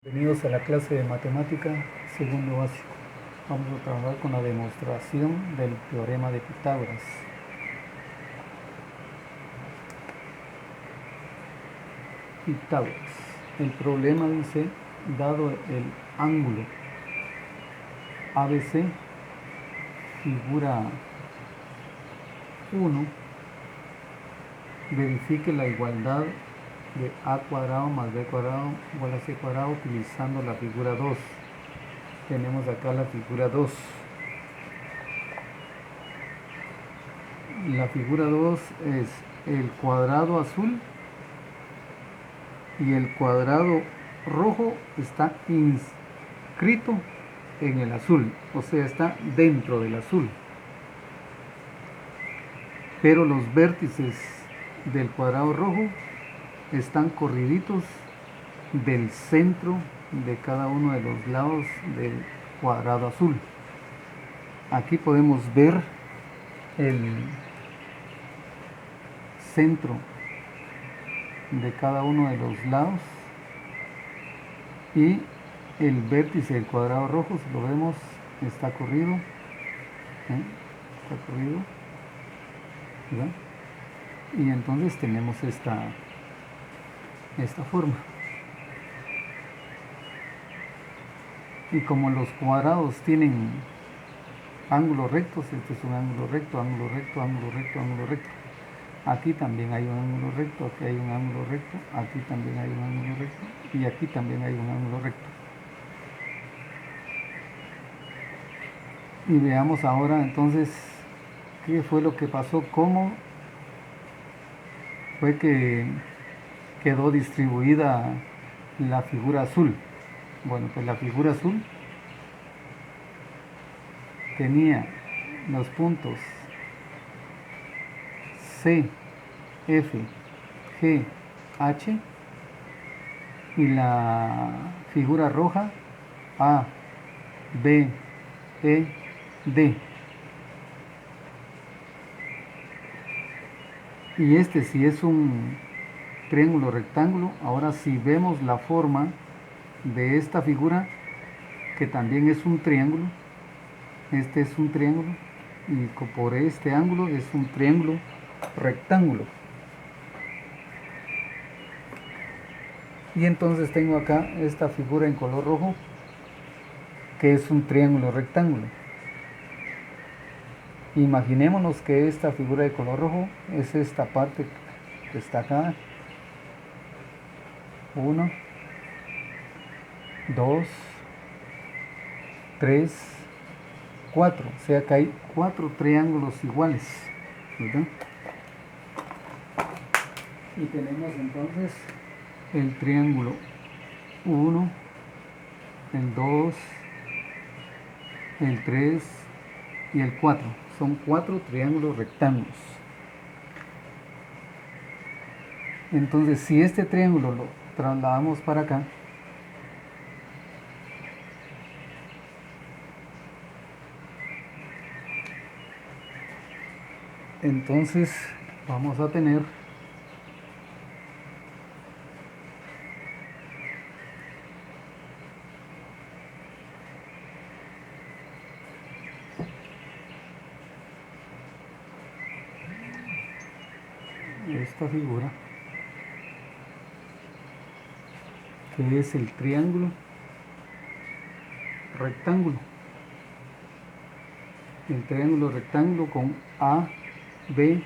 Bienvenidos a la clase de matemática segundo básico. Vamos a trabajar con la demostración del teorema de Pitágoras. Pitágoras. El problema dice, dado el ángulo ABC, figura 1, verifique la igualdad de a cuadrado más b cuadrado igual a c cuadrado utilizando la figura 2. Tenemos acá la figura 2. La figura 2 es el cuadrado azul y el cuadrado rojo está inscrito en el azul, o sea, está dentro del azul. Pero los vértices del cuadrado rojo están corriditos del centro de cada uno de los lados del cuadrado azul. Aquí podemos ver el centro de cada uno de los lados y el vértice del cuadrado rojo, si lo vemos, está corrido, ¿verdad? Y entonces tenemos esta forma. Y como los cuadrados tienen ángulos rectos, este es un ángulo recto, ángulo recto, ángulo recto, ángulo recto. Aquí también hay un ángulo recto, aquí hay un ángulo recto, aquí también hay un ángulo recto y aquí también hay un ángulo recto. Y veamos ahora entonces qué fue lo que pasó, cómo fue que quedó distribuida la figura azul. Bueno, pues la figura azul tenía los puntos C, F, G, H y la figura roja A, B, E, D. Y este sí es un triángulo rectángulo. Ahora si vemos la forma de esta figura, que también es un triángulo, este es un triángulo y por este ángulo es un triángulo rectángulo. Y entonces tengo acá esta figura en color rojo, que es un triángulo rectángulo. Imaginémonos que esta figura de color rojo es esta parte que está acá. 1, 2, 3, 4. O sea que hay 4 triángulos iguales, ¿verdad? Y tenemos entonces el triángulo 1, el 2, el 3 y el 4. Son 4 triángulos rectángulos. Entonces, si este triángulo lo trasladamos para acá, entonces vamos a tener esta figura, que es el triángulo rectángulo. El triángulo rectángulo con A, B,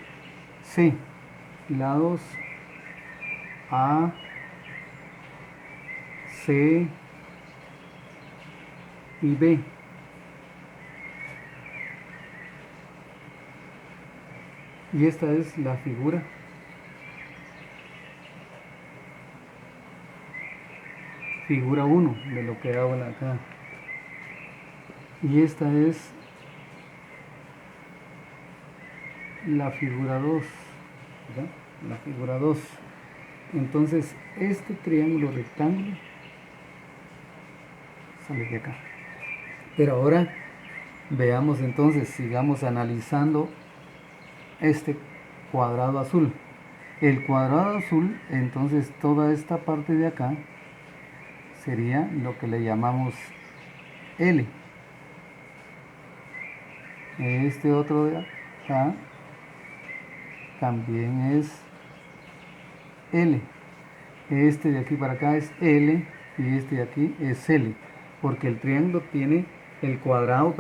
C, lados A, C y B. Y esta es la figura figura 1 de lo que habla acá. Y esta es la figura 2, ¿verdad? La figura 2. Entonces, este triángulo rectángulo sale de acá. Pero ahora veamos entonces, sigamos analizando este cuadrado azul. El cuadrado azul, entonces toda esta parte de acá sería lo que le llamamos L. Este otro de acá también es L. Este de aquí para acá es L y este de aquí es L, porque el triángulo tiene el cuadrado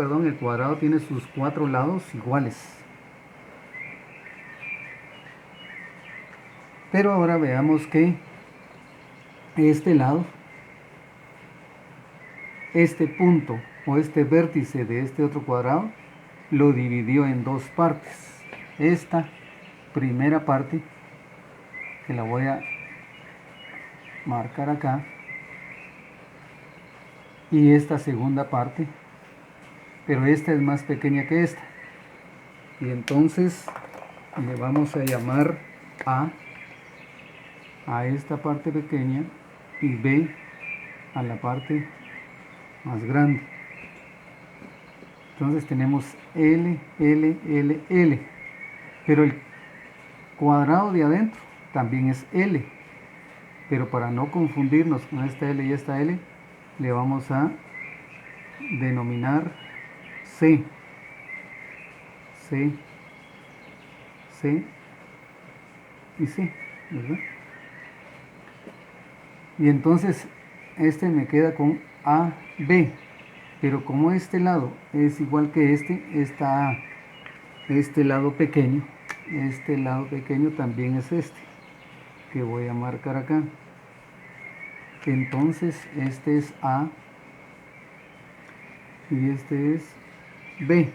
tiene sus 4 lados iguales. Pero ahora veamos que este lado, este punto o este vértice de este otro cuadrado, lo dividió en dos partes. Esta primera parte, que la voy a marcar acá, y esta segunda parte, pero esta es más pequeña que esta, y entonces le vamos a llamar a esta parte pequeña y B a la parte más grande. Entonces tenemos L, L, L, L, pero el cuadrado de adentro también es L, pero para no confundirnos con esta L y esta L, le vamos a denominar C, C, C y C, ¿verdad? Y entonces este me queda con AB, pero como este lado es igual que este lado pequeño también es este, que voy a marcar acá. Entonces este es A y este es B,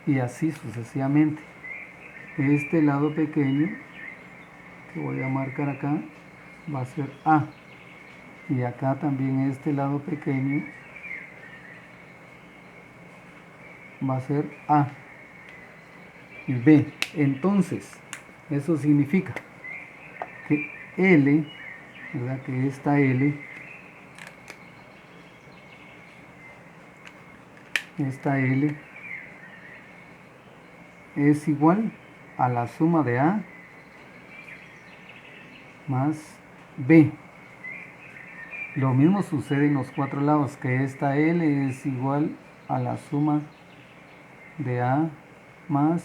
y así sucesivamente. Este lado pequeño que voy a marcar acá va a ser A, y acá también este lado pequeño va a ser A y B. Entonces eso significa que L, ¿verdad? Que esta L es igual a la suma de A más B. Lo mismo sucede en los cuatro lados, que esta L es igual a la suma de A más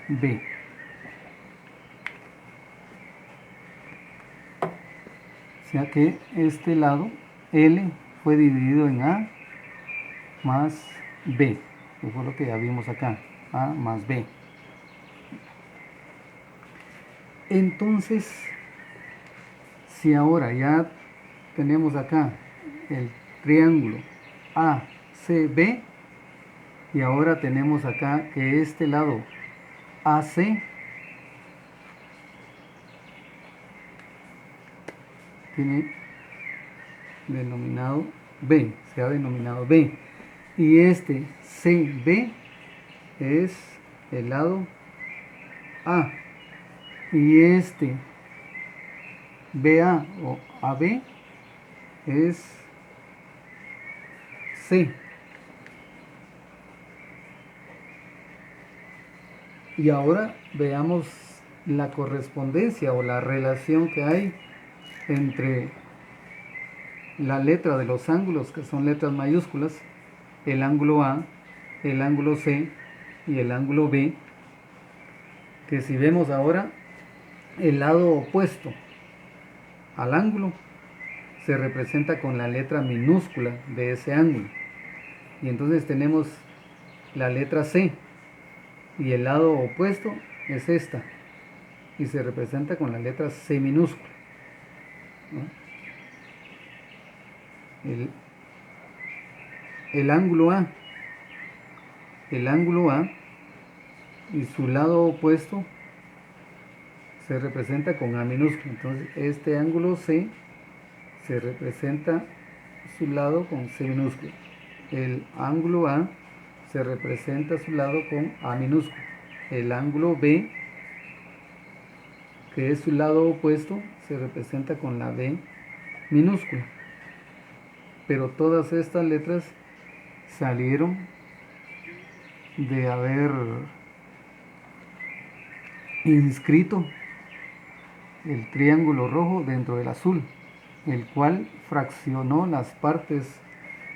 B. O sea que este lado L fue dividido en A más B, que fue lo que ya vimos acá, A más B. Entonces, si ahora ya tenemos acá el triángulo ACB, y ahora tenemos acá que este lado AC tiene denominado B, se ha denominado B, y este CB es el lado A, y este BA o AB es C. Y ahora veamos la correspondencia o la relación que hay entre la letra de los ángulos, que son letras mayúsculas, el ángulo A, el ángulo C y el ángulo B, que si vemos ahora el lado opuesto al ángulo se representa con la letra minúscula de ese ángulo, y entonces tenemos la letra C y el lado opuesto es esta y se representa con la letra C minúscula, ¿no? El ángulo A y su lado opuesto se representa con A minúscula. Entonces este ángulo C se representa su lado con C minúscula. El ángulo A se representa su lado con A minúscula. El ángulo B, que es su lado opuesto, se representa con la B minúscula. Pero todas estas letras salieron de haber inscrito el triángulo rojo dentro del azul. el cual fraccionó las partes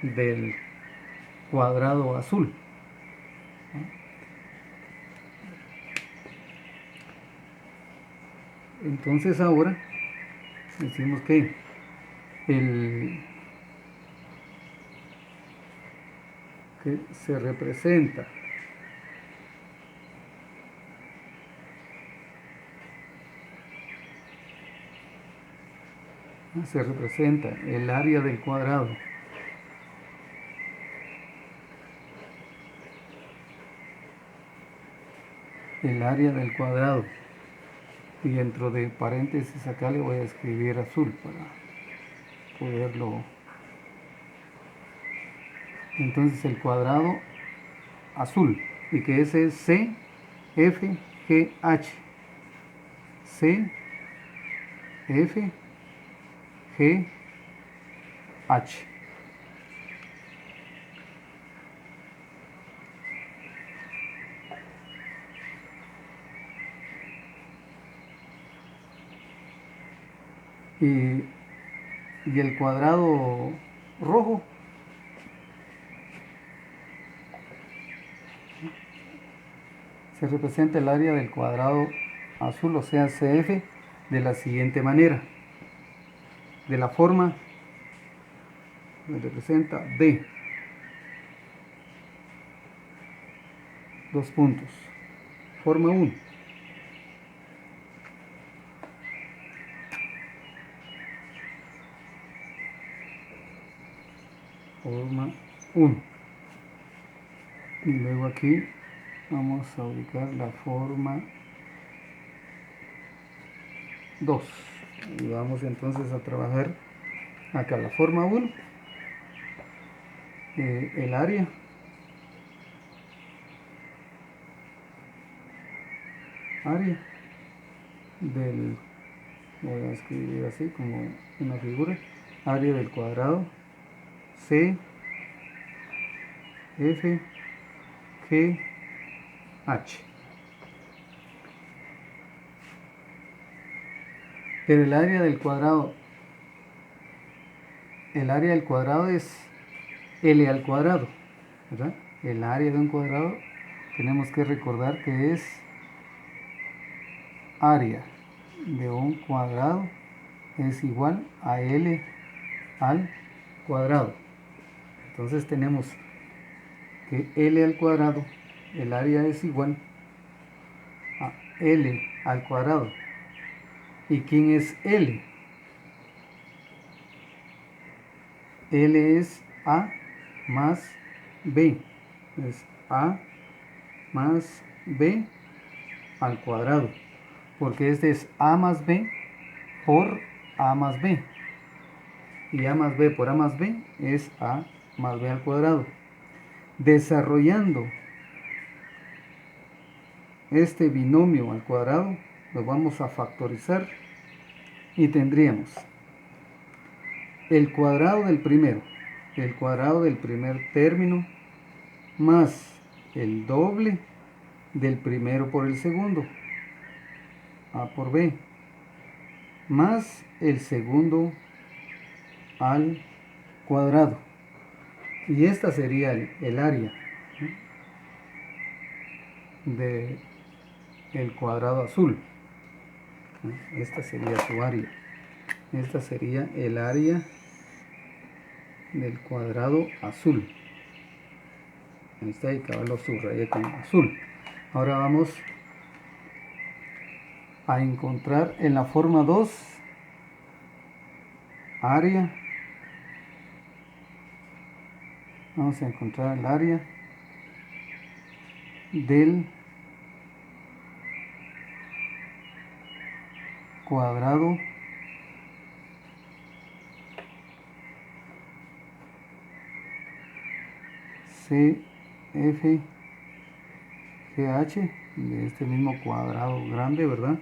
del cuadrado azul. Entonces ahora decimos que que se representa el área del cuadrado y dentro de paréntesis acá le voy a escribir azul para poderlo. Entonces el cuadrado azul, y que ese es CFGH. CFGH. Y el cuadrado rojo se representa el área del cuadrado azul, o sea CF, de la siguiente manera, de la forma que representa D, dos puntos, forma 1. Forma 1. Y luego aquí vamos a ubicar la forma 2. Y vamos entonces a trabajar acá la forma 1, el área del, voy a escribir así como una figura, área del cuadrado C F G H. Pero el área del cuadrado es L al cuadrado, ¿verdad? El área de un cuadrado tenemos que recordar que es área de un cuadrado es igual a L al cuadrado. Entonces tenemos que L al cuadrado, el área es igual a L al cuadrado. ¿Y quién es L? L es A más B. Es A más B al cuadrado. Porque este es A más B por A más B. Y A más B por A más B es A más B al cuadrado. Desarrollando este binomio al cuadrado, lo vamos a factorizar y tendríamos el cuadrado del primero, el cuadrado del primer término, más el doble del primero por el segundo, A por B, más el segundo al cuadrado. Y esta sería el área del cuadrado azul. Esta sería su área. Esta sería el área del cuadrado azul. Ahí está, y acá lo subrayé con azul. Ahora vamos a encontrar en la forma 2 área. Vamos a encontrar el área del cuadrado CFGH, de este mismo cuadrado grande, ¿verdad?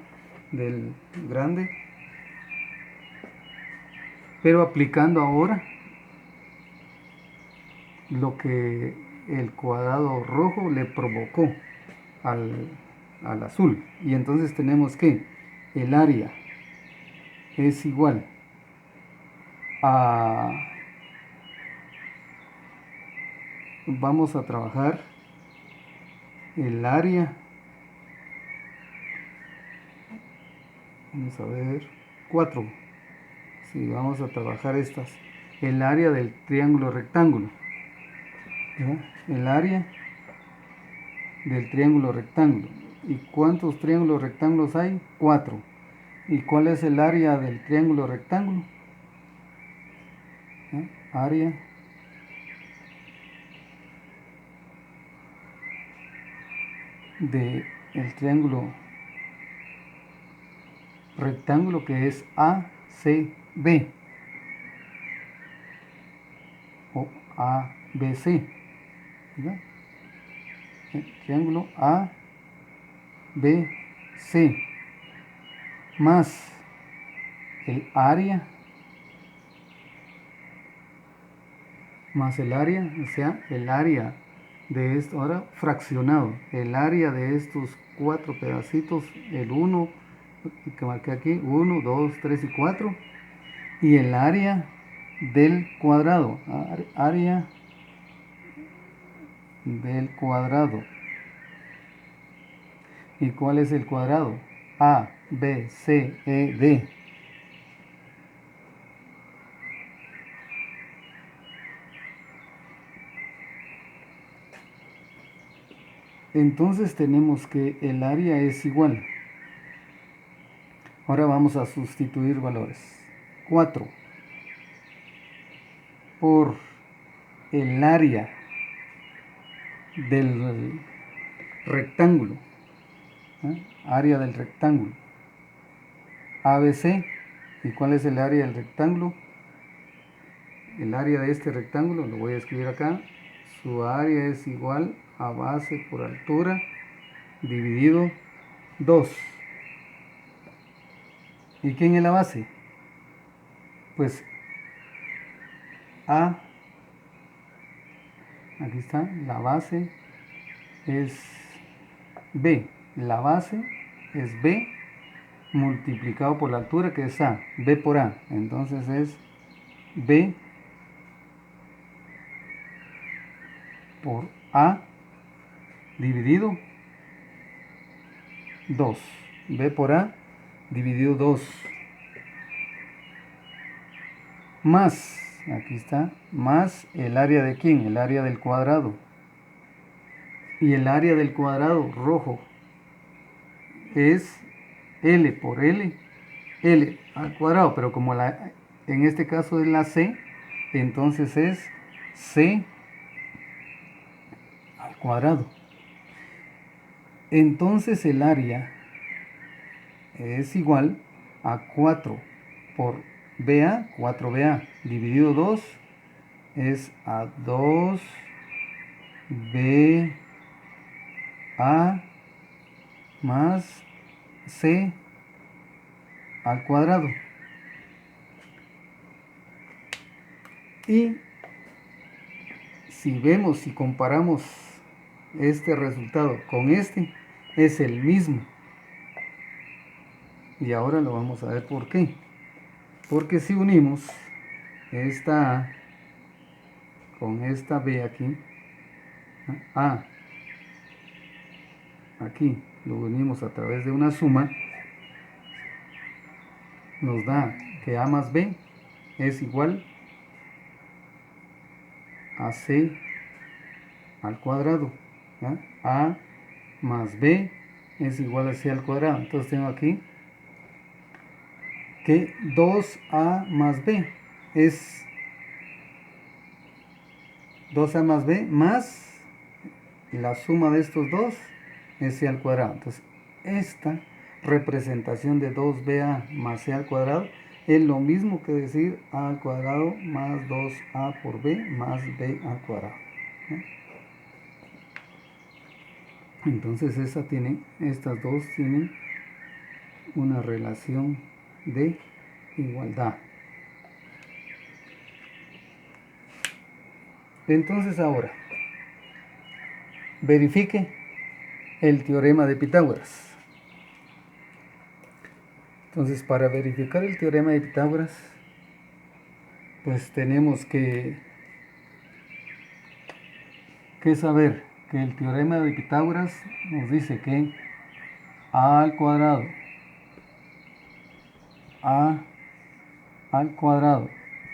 Del grande. Pero aplicando ahora lo que el cuadrado rojo le provocó al azul. Y entonces tenemos que el área es igual vamos a trabajar el área. Vamos a ver, 4. Sí, vamos a trabajar estas. El área del triángulo rectángulo. ¿Ya? El área del triángulo rectángulo. ¿Y cuántos triángulos rectángulos hay? 4. ¿Y cuál es el área del triángulo rectángulo? ¿Ya? Área del triángulo rectángulo, que es ACB o ABC. ¿Ya? El triángulo ABC más el área, o sea, el área de esto, ahora fraccionado, el área de estos 4 pedacitos, el 1 que marqué aquí, 1, 2, 3 y 4, y el área del cuadrado, área del cuadrado. ¿Y cuál es el cuadrado? A, B, C, E, D. Entonces tenemos que el área es igual. Ahora vamos a sustituir valores. 4 por el área del rectángulo. Área del rectángulo. ABC. ¿Y cuál es el área del rectángulo? El área de este rectángulo, lo voy a escribir acá. Su área es igual a base por altura dividido 2. ¿Y quién es la base? Pues A, aquí está, la base es B. La base es B multiplicado por la altura, que es A. B por A. Entonces es B por A dividido 2. B por A dividido 2. Más, aquí está, más el área de ¿quién? El área del cuadrado. Y el área del cuadrado rojo es L por L, L al cuadrado, pero como en este caso es la C, entonces es C al cuadrado. Entonces el área es igual a 4 por BA, 4BA dividido 2 es a 2BA más C al cuadrado. Y si vemos, si comparamos este resultado con este, es el mismo. Y ahora lo vamos a ver por qué. Porque si unimos esta A con esta B aquí, A, aquí lo unimos a través de una suma, nos da que A más B es igual a C al cuadrado. ¿Ya? A más B es igual a C al cuadrado. Entonces tengo aquí que 2A más B es 2A más B más la suma de estos dos es C al cuadrado. Entonces esta representación de 2BA más C al cuadrado es lo mismo que decir A al cuadrado más 2A por B más B al cuadrado. Entonces estas dos tienen una relación de igualdad. Entonces ahora, verifique el teorema de Pitágoras. Entonces, para verificar el teorema de Pitágoras, pues tenemos que saber que el teorema de Pitágoras nos dice que a al cuadrado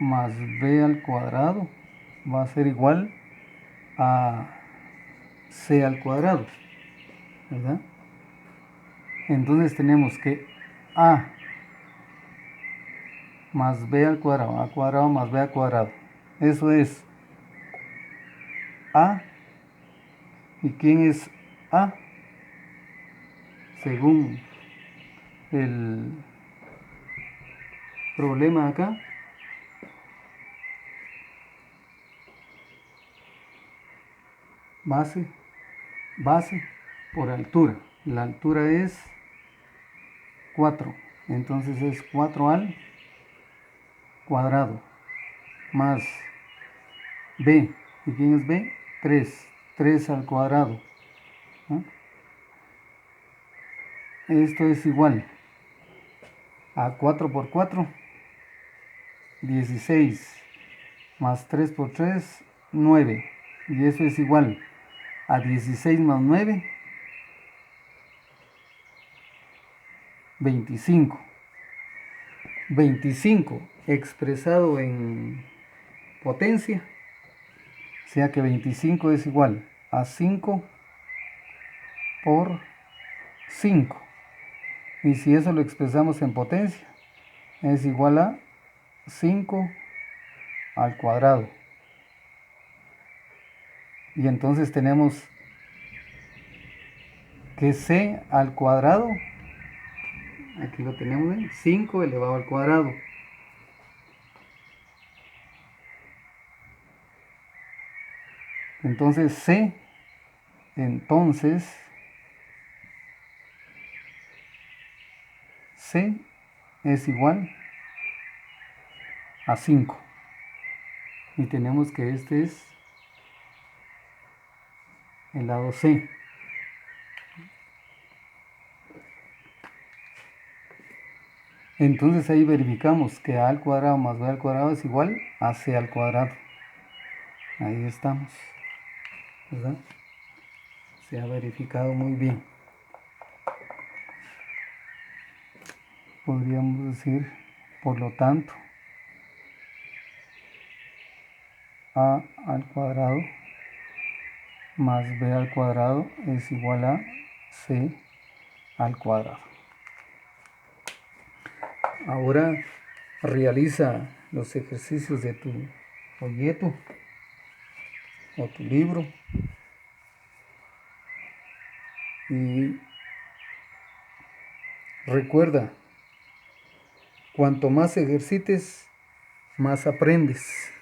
más b al cuadrado va a ser igual a c al cuadrado, ¿verdad? Entonces tenemos que a más b al cuadrado más b al cuadrado. Eso es a. ¿Y quién es a? Según el problema acá, base por altura. La altura es 4. Entonces es 4 al cuadrado más b. ¿Y quién es b? 3. 3 al cuadrado. ¿No? Esto es igual a 4 por 4, 16, más 3 por 3, 9. Y eso es igual a 16 más 9, 25. 25 expresado en potencia, o sea que 25 es igual a 5 por 5. Y si eso lo expresamos en potencia, es igual a 5 al cuadrado. Y entonces tenemos que c al cuadrado, aquí lo tenemos, 5 elevado al cuadrado. Entonces c es igual a 5. Y tenemos que este es el lado c. Entonces ahí verificamos que a al cuadrado más b al cuadrado es igual a c al cuadrado. Ahí estamos, ¿verdad? Se ha verificado muy bien. Podríamos decir, por lo tanto, a al cuadrado más b al cuadrado es igual a c al cuadrado. Ahora realiza los ejercicios de tu folleto o tu libro y recuerda, cuanto más ejercites, más aprendes.